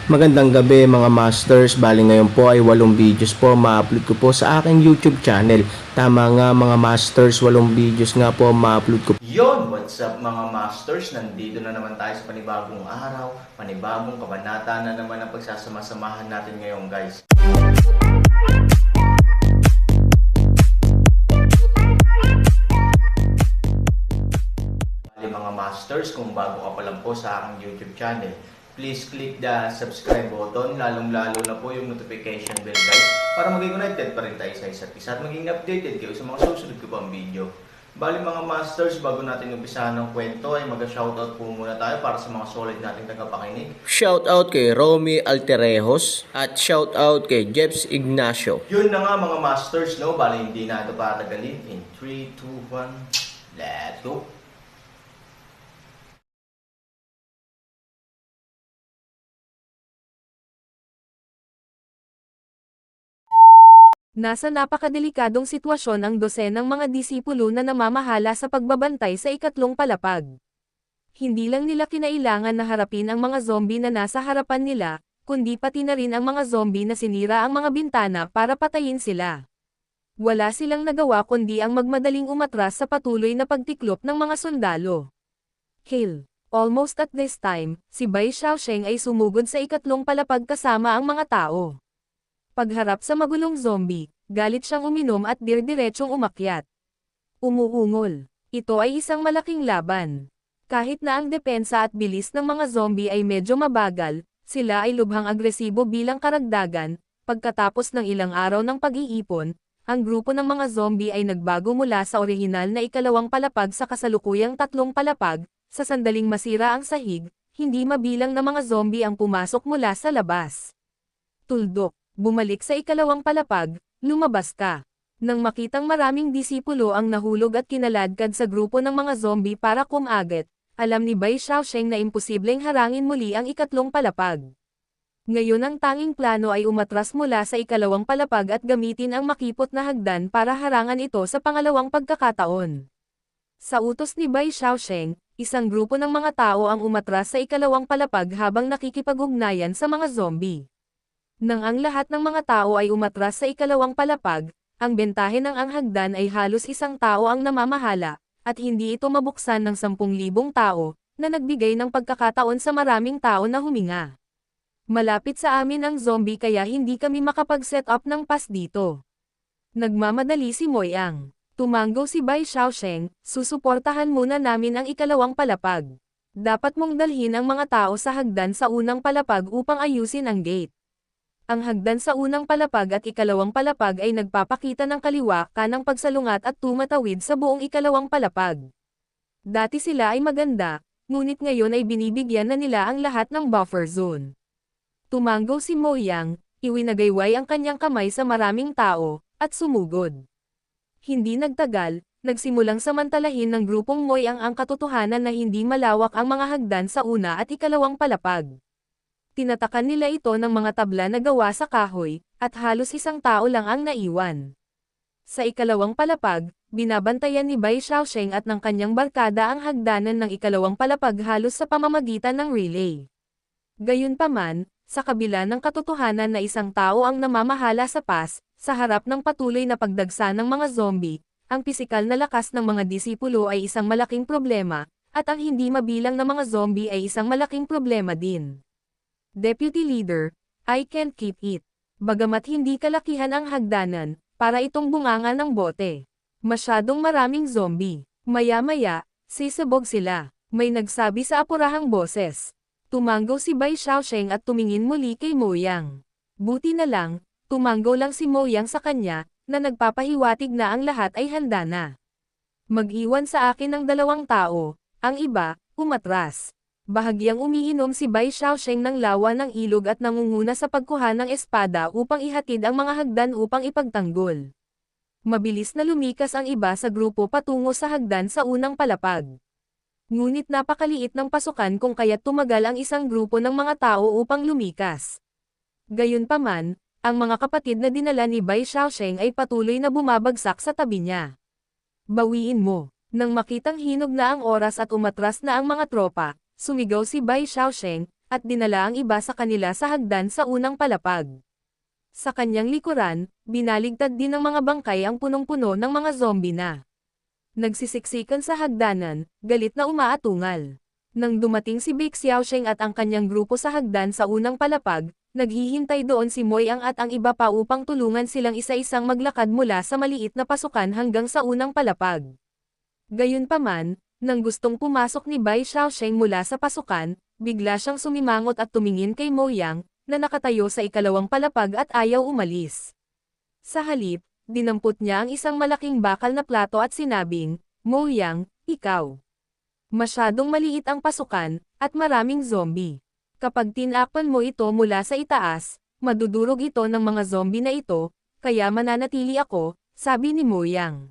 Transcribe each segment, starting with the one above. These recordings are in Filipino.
Magandang gabi mga masters, bali ngayon po ay 8 videos po ma-upload ko po sa aking YouTube channel. Tama nga mga masters, 8 videos nga po ma-upload ko. Yon, what's up mga masters? Nandito na naman tayo sa panibagong araw, panibagong kabanata na naman ang pagsasama-samahan natin ngayon guys. Bali mga masters, kung bago ka pa lang po sa aking YouTube channel, please click the subscribe button, lalong-lalo na po yung notification bell guys, para maging connected pa rin tayo sa isa't isa at maging updated kayo sa mga susunod ko pang video. Bali mga masters, bago natin umpisahan ng kwento ay mag-shoutout po muna tayo para sa mga solid nating tagapakinig. Shoutout kay Romy Alterejos at shoutout kay Jeps Ignacio. Yun na nga mga masters, no? Bali hindi na ito patagalin. In 3, 2, 1, let's go! Nasa napakadelikadong sitwasyon ang dosenang mga disipulo na namamahala sa pagbabantay sa ikatlong palapag. Hindi lang nila kinailangan na harapin ang mga zombie na nasa harapan nila, kundi pati na rin ang mga zombie na sinira ang mga bintana para patayin sila. Wala silang nagawa kundi ang magmadaling umatras sa patuloy na pagtiklop ng mga sundalo. Kill. Almost at this time, si Bai Xiaosheng ay sumugod sa ikatlong palapag kasama ang mga tao. Pagharap sa magulong zombie, galit siyang uminom at dirdiretsong umakyat. Umuungol. Ito ay isang malaking laban. Kahit na ang depensa at bilis ng mga zombie ay medyo mabagal, sila ay lubhang agresibo bilang karagdagan. Pagkatapos ng ilang araw ng pag-iipon, ang grupo ng mga zombie ay nagbago mula sa orihinal na ikalawang palapag sa kasalukuyang tatlong palapag. Sa sandaling masira ang sahig, hindi mabilang na mga zombie ang pumasok mula sa labas. Tuldok. Bumalik sa ikalawang palapag, lumabas ka. Nang makitang maraming disipulo ang nahulog at kinaladkad sa grupo ng mga zombie para kumagit, alam ni Bai Xiaosheng na imposibleng harangin muli ang ikatlong palapag. Ngayon ang tanging plano ay umatras mula sa ikalawang palapag at gamitin ang makipot na hagdan para harangan ito sa pangalawang pagkakataon. Sa utos ni Bai Xiaosheng, isang grupo ng mga tao ang umatras sa ikalawang palapag habang nakikipag-ugnayan sa mga zombie. Nang ang lahat ng mga tao ay umatras sa ikalawang palapag, ang bentahe ng ang hagdan ay halos isang tao ang namamahala, at hindi ito mabuksan ng 10,000 tao, na nagbigay ng pagkakataon sa maraming tao na huminga. Malapit sa amin ang zombie kaya hindi kami makapag-set up ng pass dito. Nagmamadali si Moyang. Tumanggo si Bai Xiaosheng, susuportahan muna namin ang ikalawang palapag. Dapat mong dalhin ang mga tao sa hagdan sa unang palapag upang ayusin ang gate. Ang hagdan sa unang palapag at ikalawang palapag ay nagpapakita ng kaliwa kanang pagsalungat at tumatawid sa buong ikalawang palapag. Dati sila ay maganda, ngunit ngayon ay binibigyan na nila ang lahat ng buffer zone. Tumanggo si Moyang, iwinagayway ang kanyang kamay sa maraming tao, at sumugod. Hindi nagtagal, nagsimulang samantalahin ng grupong Moyang ang katotohanan na hindi malawak ang mga hagdan sa una at ikalawang palapag. Tinatakan nila ito ng mga tabla na gawa sa kahoy, at halos isang tao lang ang naiwan. Sa ikalawang palapag, binabantayan ni Bai Xiaosheng at ng kanyang barkada ang hagdanan ng ikalawang palapag halos sa pamamagitan ng relay. Gayunpaman, sa kabila ng katotohanan na isang tao ang namamahala sa pass, sa harap ng patuloy na pagdagsa ng mga zombie, ang pisikal na lakas ng mga disipulo ay isang malaking problema, at ang hindi mabilang na mga zombie ay isang malaking problema din. Deputy Leader, I can't keep it. Bagamat hindi kalakihan ang hagdanan, para itong bunganga ng bote. Masyadong maraming zombie. Maya-maya, sisabog sila. May nagsabi sa apurahang boses. Tumanggo si Bai Xiaosheng at tumingin muli kay Moyang. Buti na lang, tumanggo lang si Moyang sa kanya, na nagpapahiwatig na ang lahat ay handa na. Mag-iwan sa akin ng 2 tao, ang iba, umatras. Bahagyang umiinom si Bai Xiaosheng ng lawa ng ilog at nangunguna sa pagkuha ng espada upang ihatid ang mga hagdan upang ipagtanggol. Mabilis na lumikas ang iba sa grupo patungo sa hagdan sa unang palapag. Ngunit napakaliit ng pasukan kung kaya't tumagal ang isang grupo ng mga tao upang lumikas. Gayunpaman, ang mga kapatid na dinala ni Bai Xiaosheng ay patuloy na bumabagsak sa tabi niya. Bawiin mo. Nang makitang hinog na ang oras at umatras na ang mga tropa, sumigaw si Bai Xiaosheng, at dinala ang iba sa kanila sa hagdan sa unang palapag. Sa kanyang likuran, binaligtad din ng mga bangkay ang punong-puno ng mga zombie na nagsisiksikan sa hagdanan, galit na umaatungal. Nang dumating si Baek Xiaosheng at ang kanyang grupo sa hagdan sa unang palapag, naghihintay doon si Moyang at ang iba pa upang tulungan silang isa-isang maglakad mula sa maliit na pasukan hanggang sa unang palapag. Gayunpaman, nang gustong pumasok ni Bai Xiaosheng mula sa pasukan, bigla siyang sumimangot at tumingin kay Moyang, na nakatayo sa ikalawang palapag at ayaw umalis. Sa halip, dinampot niya ang isang malaking bakal na plato at sinabing, "Moyang, ikaw. Masyadong maliit ang pasukan, at maraming zombie. Kapag tinakpan mo ito mula sa itaas, madudurog ito ng mga zombie na ito, kaya mananatili ako," sabi ni Moyang.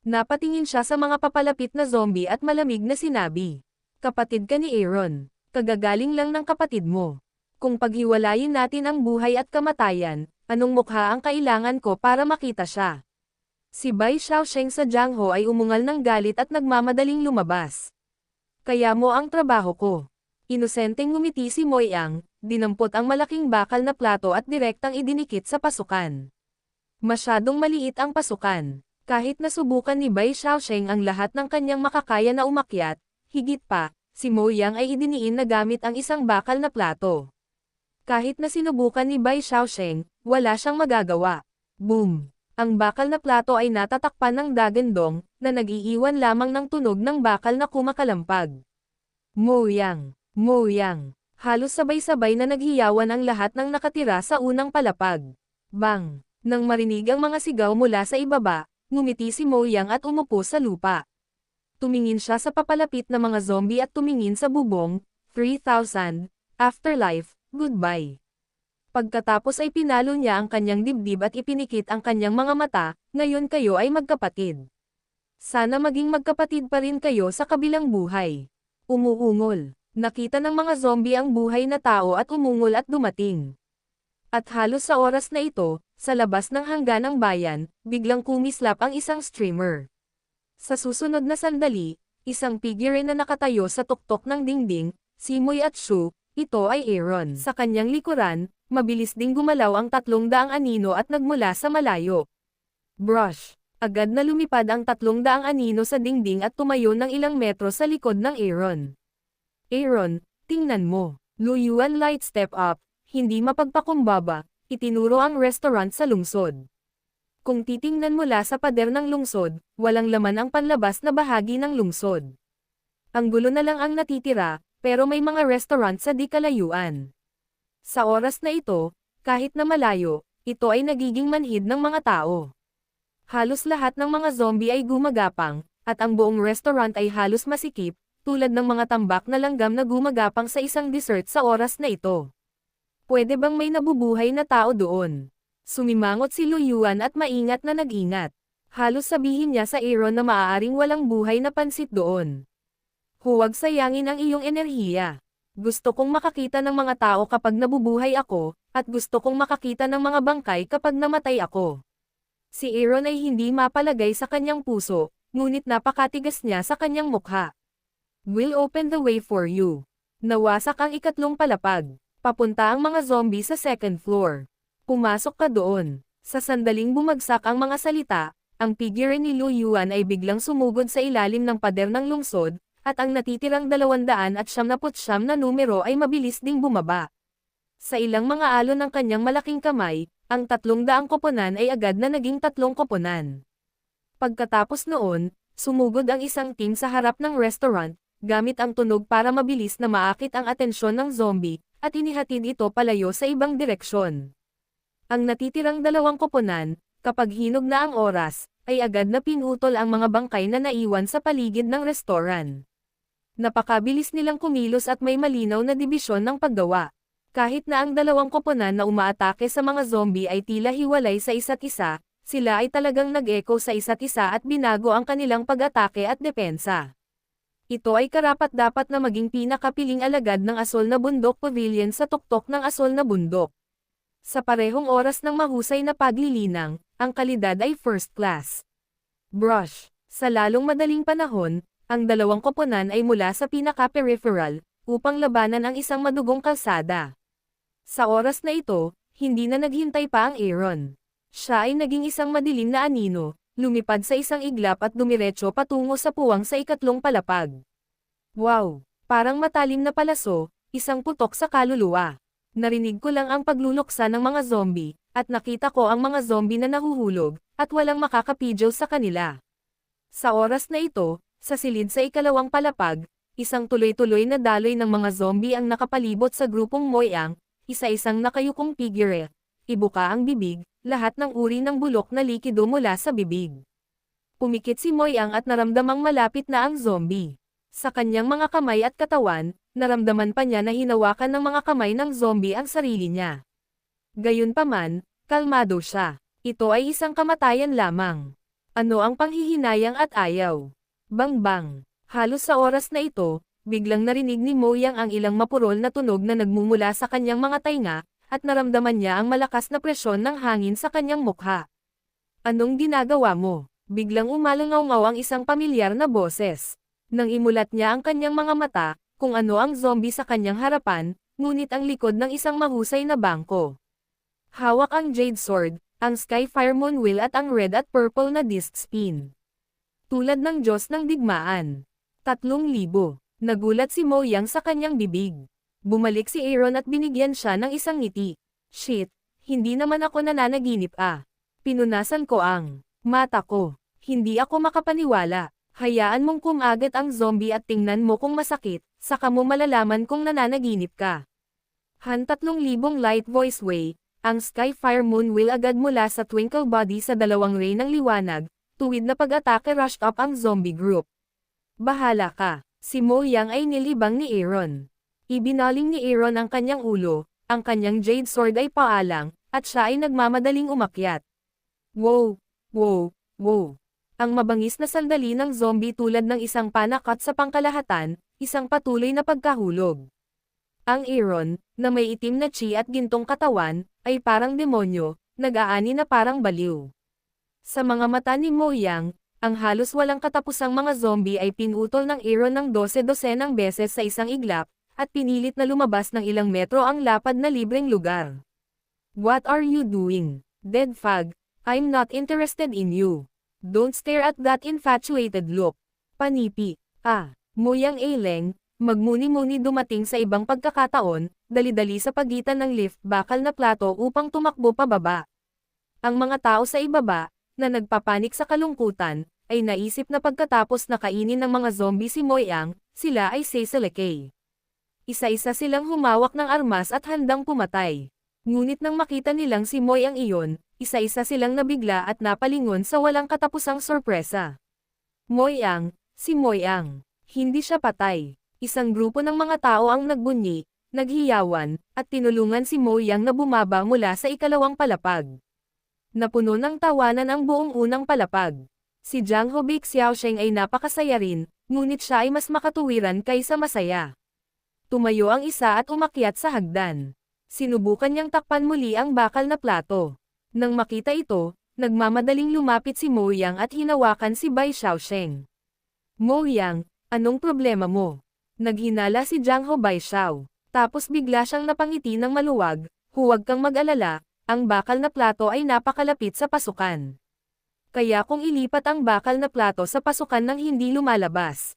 Napatingin siya sa mga papalapit na zombie at malamig na sinabi, "Kapatid ka ni Aaron. Kagagaling lang ng kapatid mo. Kung paghiwalayin natin ang buhay at kamatayan, anong mukha ang kailangan ko para makita siya?" Si Bai Xiaosheng sa Jiangho ay umungal ng galit at nagmamadaling lumabas. "Kaya mo ang trabaho ko." Inosenteng ngumiti si Moyang, dinampot ang malaking bakal na plato at direktang idinikit sa pasukan. Masyadong maliit ang pasukan. Kahit nasubukan ni Bai Xiaosheng ang lahat ng kanyang makakaya na umakyat, higit pa, si Moyang ay idiniin na gamit ang isang bakal na plato. Kahit na sinubukan ni Bai Xiaosheng, wala siyang magagawa. Boom! Ang bakal na plato ay natatakpan ng dagandong, na nag-iiwan lamang ng tunog ng bakal na kumakalampag. Moyang! Moyang! Halos sabay-sabay na naghiyawan ang lahat ng nakatira sa unang palapag. Bang! Nang marinig ang mga sigaw mula sa ibaba, ngumiti si Moyang at umupo sa lupa. Tumingin siya sa papalapit na mga zombie at tumingin sa bubong, 3,000, afterlife, goodbye. Pagkatapos ay pinalo niya ang kanyang dibdib at ipinikit ang kanyang mga mata, ngayon kayo ay magkapatid. Sana maging magkapatid pa rin kayo sa kabilang buhay. Umuungol. Nakita ng mga zombie ang buhay na tao at umungol at dumating. At halos sa oras na ito, sa labas ng hangganang bayan, biglang kumislap ang isang streamer. Sa susunod na sandali, isang figure na nakatayo sa tuktok ng dingding, si Moy at Shu, ito ay Aaron. Sa kanyang likuran, mabilis ding gumalaw ang 300 anino at nagmula sa malayo. Brush! Agad na lumipad ang 300 anino sa dingding at tumayo ng ilang metro sa likod ng Aaron. "Aaron, tingnan mo." Lu Yuan light step up, hindi mapagpakumbaba, itinuro ang restaurant sa lungsod. Kung titingnan mula sa pader ng lungsod, walang laman ang panlabas na bahagi ng lungsod. Ang gulo na lang ang natitira, pero may mga restaurant sa di kalayuan. Sa oras na ito, kahit na malayo, ito ay nagiging manhid ng mga tao. Halos lahat ng mga zombie ay gumagapang, at ang buong restaurant ay halos masikip, tulad ng mga tambak na langgam na gumagapang sa isang dessert sa oras na ito. Pwede bang may nabubuhay na tao doon? Sumimangot si Lu Yuan at maingat na nag-ingat. Halos sabihin niya sa Aaron na maaaring walang buhay na pansit doon. "Huwag sayangin ang iyong enerhiya. Gusto kong makakita ng mga tao kapag nabubuhay ako, at gusto kong makakita ng mga bangkay kapag namatay ako." Si Aaron ay hindi mapalagay sa kanyang puso, ngunit napakatigas niya sa kanyang mukha. "We'll open the way for you." Nawasak ang ikatlong palapag. Papunta ang mga zombie sa second floor. "Pumasok ka doon." Sa sandaling bumagsak ang mga salita, ang figure ni Lu Yuan ay biglang sumugod sa ilalim ng pader ng lungsod, at ang natitirang 279 na numero ay mabilis ding bumaba. Sa ilang mga alon ng kanyang malaking kamay, ang 300 koponan ay agad na naging 3 koponan. Pagkatapos noon, sumugod ang isang team sa harap ng restaurant, gamit ang tunog para mabilis na maakit ang atensyon ng zombie, at inihatid ito palayo sa ibang direksyon. Ang natitirang 2 koponan, kapag hinog na ang oras, ay agad na pinutol ang mga bangkay na naiwan sa paligid ng restoran. Napakabilis nilang kumilos at may malinaw na dibisyon ng paggawa. Kahit na ang 2 koponan na umaatake sa mga zombie ay tila hiwalay sa isa't isa, sila ay talagang nag-echo sa isa't isa at binago ang kanilang pag-atake at depensa. Ito ay karapat-dapat na maging pinakapiling alagad ng Asol na Bundok Pavilion sa tuktok ng Asol na Bundok. Sa parehong oras ng mahusay na paglilinang, ang kalidad ay first class. Brush. Sa lalong madaling panahon, ang 2 koponan ay mula sa pinaka-peripheral, upang labanan ang isang madugong kalsada. Sa oras na ito, hindi na naghintay pa ang Aaron. Siya ay naging isang madilim na anino, lumipad sa isang iglap at dumiretso patungo sa puwang sa ikatlong palapag. Wow! Parang matalim na palaso, isang putok sa kaluluwa. Narinig ko lang ang pagluluksa ng mga zombie, at nakita ko ang mga zombie na nahuhulog, at walang makakapidyo sa kanila. Sa oras na ito, sa silid sa ikalawang palapag, isang tuloy-tuloy na daloy ng mga zombie ang nakapalibot sa grupong Moyang, isa-isang nakayukong figure. Ibuka ang bibig, lahat ng uri ng bulok na likido mula sa bibig. Pumikit si Moyang at naramdamang malapit na ang zombie. Sa kanyang mga kamay at katawan, naramdaman pa niya na hinawakan ng mga kamay ng zombie ang sarili niya. Gayunpaman, kalmado siya. Ito ay isang kamatayan lamang. Ano ang panghihinayang at ayaw? Bang-bang. Halos sa oras na ito, biglang narinig ni Moyang ang ilang mapurol na tunog na nagmumula sa kanyang mga tainga, at naramdaman niya ang malakas na presyon ng hangin sa kanyang mukha. Anong ginagawa mo? Biglang umalangaw-ngaw ang isang pamilyar na boses. Nang imulat niya ang kanyang mga mata, kung ano ang zombie sa kanyang harapan, ngunit ang likod ng isang mahusay na bangko. Hawak ang Jade Sword, ang Skyfire Moon Wheel at ang red at purple na disc spin. Tulad ng Diyos ng digmaan. 3,000. Nagulat si Moyang sa kanyang bibig. Bumalik si Aaron at binigyan siya ng isang ngiti. Shit, hindi naman ako nananaginip ah. Pinunasan ko ang mata ko. Hindi ako makapaniwala. Hayaan mong kumagat ang zombie at tingnan mo kung masakit, saka mo malalaman kung nananaginip ka. Han 3,000 light voice way, ang Skyfire Moon Wheel agad mula sa twinkle body sa dalawang ray ng liwanag, tuwid na pag-atake rushed up ang zombie group. Bahala ka, si Moyang ay nilibang ni Aaron. Ibinaling ni Aaron ang kanyang ulo, ang kanyang Jade Sword ay paalang, at siya ay nagmamadaling umakyat. Wow! Wow! Wow! Ang mabangis na sandali ng zombie tulad ng isang panakat sa pangkalahatan, isang patuloy na pagkahulog. Ang Aaron, na may itim na chi at gintong katawan, ay parang demonyo, nag-aani na parang baliw. Sa mga mata ni Moyang, ang halos walang katapusang mga zombie ay pinutol ng Aaron ng 12-dosenang beses sa isang iglap, at pinilit na lumabas ng ilang metro ang lapad na libreng lugar. What are you doing? Dead fag, I'm not interested in you. Don't stare at that infatuated look. Panipi. Moyang Aileng, magmuni-muni dumating sa ibang pagkakataon, dali-dali sa pagitan ng lift bakal na plato upang tumakbo pababa. Ang mga tao sa ibaba, na nagpapanik sa kalungkutan, ay naisip na pagkatapos na kainin ng mga zombie si Moyang, sila ay seselekay. Isa-isa silang humawak ng armas at handang pumatay. Ngunit nang makita nilang si Moyang iyon, isa-isa silang nabigla at napalingon sa walang katapusang sorpresa. Moyang, si Moyang. Hindi siya patay. Isang grupo ng mga tao ang nagbunyi, naghiyawan, at tinulungan si Moyang na bumaba mula sa ikalawang palapag. Napuno ng tawanan ang buong unang palapag. Si Jiang Hobik Xiaosheng ay napakasaya rin, ngunit siya ay mas makatuwiran kaysa masaya. Tumayo ang isa at umakyat sa hagdan. Sinubukan niyang takpan muli ang bakal na plato. Nang makita ito, nagmamadaling lumapit si Moyang at hinawakan si Bai Xiaosheng. Moyang, anong problema mo? Naghinala si Jiang Ho Bai Xiao. Tapos bigla siyang napangiti ng maluwag, huwag kang mag-alala, ang bakal na plato ay napakalapit sa pasukan. Kaya kung ilipat ang bakal na plato sa pasukan nang hindi lumalabas.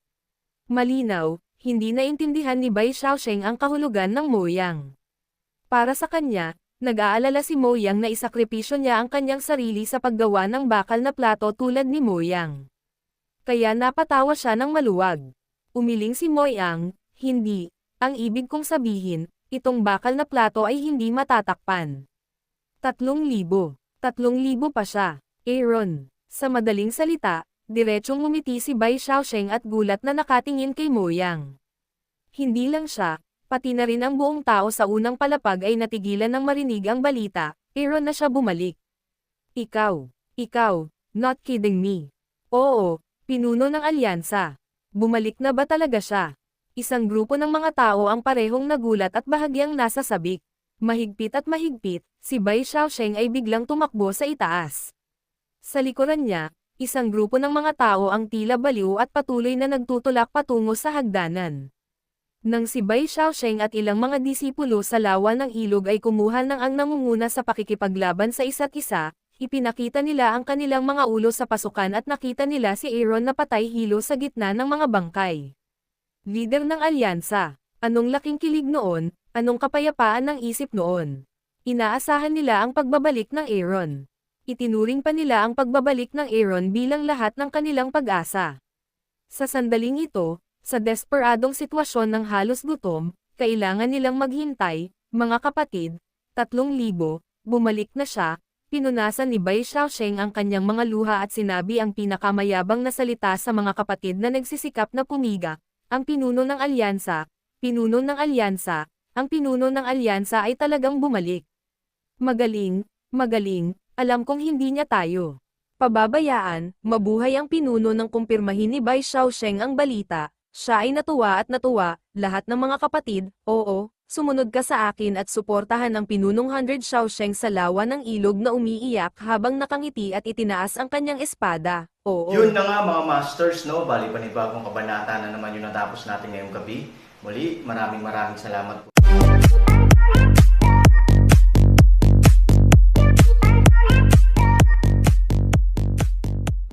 Malinaw, hindi naintindihan ni Bai Xiaosheng ang kahulugan ng Moyang. Para sa kanya, nag-aalala si Moyang na isakripisyo niya ang kanyang sarili sa paggawa ng bakal na plato tulad ni Moyang. Kaya napatawa siya ng maluwag. Umiling si Moyang, hindi, ang ibig kong sabihin, itong bakal na plato ay hindi matatakpan. 3,000. 3,000 pa siya. Aaron. Sa madaling salita, diretsong ngumiti si Bai Xiaosheng at gulat na nakatingin kay Moyang. Hindi lang siya, pati na rin ang buong tao sa unang palapag ay natigilan ng marinig ang balita, Aaron na siya bumalik. Ikaw, not kidding me. Oo, pinuno ng alyansa. Bumalik na ba talaga siya? Isang grupo ng mga tao ang parehong nagulat at bahagyang nasa sabik. Mahigpit at mahigpit, si Bai Xiaosheng ay biglang tumakbo sa itaas. Sa likuran niya, isang grupo ng mga tao ang tila baliw at patuloy na nagtutulak patungo sa hagdanan. Nang si Bai Xiaosheng at ilang mga disipulo sa lawa ng ilog ay kumuha ng ang nangunguna sa pakikipaglaban sa isa't isa, ipinakita nila ang kanilang mga ulo sa pasukan at nakita nila si Aaron na patay hilo sa gitna ng mga bangkay. Leader ng alyansa. Anong laking kilig noon, anong kapayapaan ng isip noon. Inaasahan nila ang pagbabalik ng Aaron. Itinuring pa nila ang pagbabalik ng Aaron bilang lahat ng kanilang pag-asa. Sa sandaling ito, sa desperadong sitwasyon ng halos gutom, kailangan nilang maghintay, mga kapatid, 3,000, bumalik na siya, pinunasan ni Bai Xiaosheng ang kanyang mga luha at sinabi ang pinakamayabang na salita sa mga kapatid na nagsisikap na pumiga, ang pinuno ng alyansa, ang pinuno ng alyansa ay talagang bumalik. Magaling, magaling, alam kong hindi niya tayo pababayaan, mabuhay ang pinuno ng kumpirmahin ni Bai Xiaosheng ang balita, siya ay natuwa at natuwa, lahat ng mga kapatid, oo, sumunod ka sa akin at suportahan ang pinunong 100 Xiaosheng sa lawa ng ilog na umiiyak habang nakangiti at itinaas ang kanyang espada, oo. Yun na nga mga masters, no? Bali panibagong kabanata na naman yung natapos natin ngayong gabi. Muli, maraming salamat po.